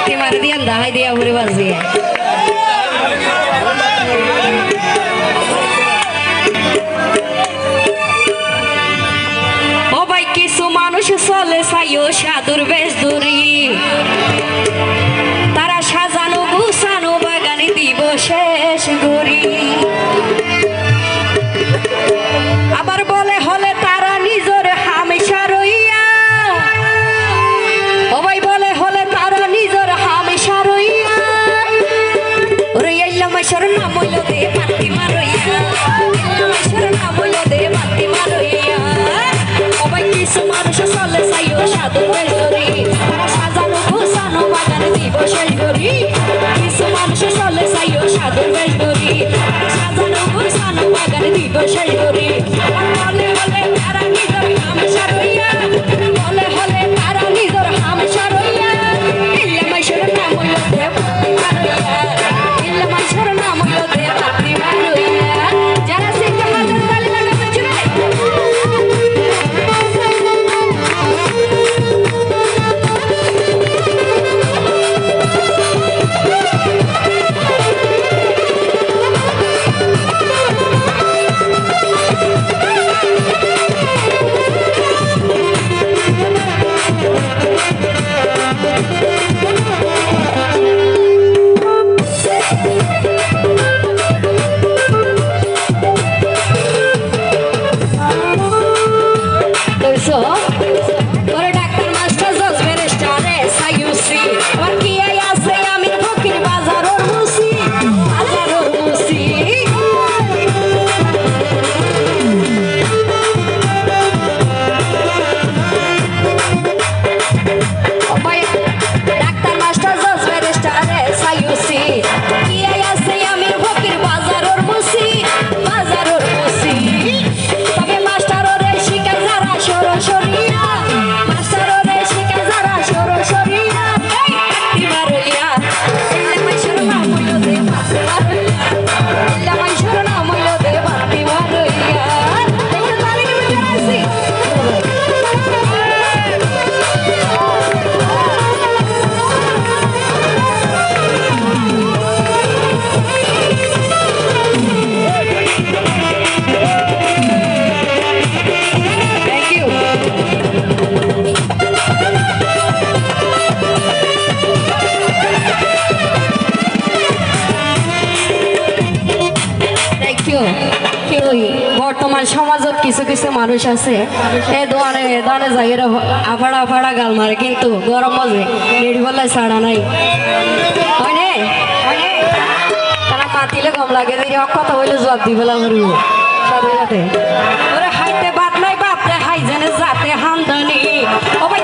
পাতি মারি দিয়ে দাহাই দিয়া ঘুরে বাজিয়ে ও ভাই কিছু মানুষ চলে চাইও সাধুর বেশ দূরি তারা সাজানো গুছানো বাগানে দিব শেষ গড়ি আবার বলে হলে তারা নিজের হামেশা রইয়া ও ভাই বলে হলে তারা নিজের হামেশা রইয়া রইয়া মাসের নাম হইল দে পাতি মারইয়া মাসের নাম হইল দে পাতি মারইয়া ও ভাই কিছু মানুষ চলে চাইও সাধু বেশ ধরি তারা সাজানো গোছানো বাগানে দিব শেষ গড়ি কিছু মানুষ চলে চাইও সাধু বেশ ধরি তারা সাজানো গোছানো বাগানে দিব শেষ গড়ি বলে হলে তারা নিজের হামেশা রইয়া বলে হলে তারা নিজের হামেশা রইয়া ইল্লা মাসের নাম হইল দে পাতি মারইয়া ইল্লা মাসের নাম হইল দে পাতি মারইয়া যারা শিখতে হাজার তালি লাগাতে চলে বর্তমান সমাজত কিছু কিছু মানুষ আছে এই দোয়ানে দানে যাই আফাড়া আফাড়া গাল মারে কিন্তু গরম মাঝে নির্বলায় ছাড়া নাই হয়নে তারা মাতিলে কম লাগে কথা হইলে জবাব দিবেলা করব সাথে সাথে ওরে হাইতে বাদ নাই বাপরে হাই জানে যাতে হামদানি ও ভাই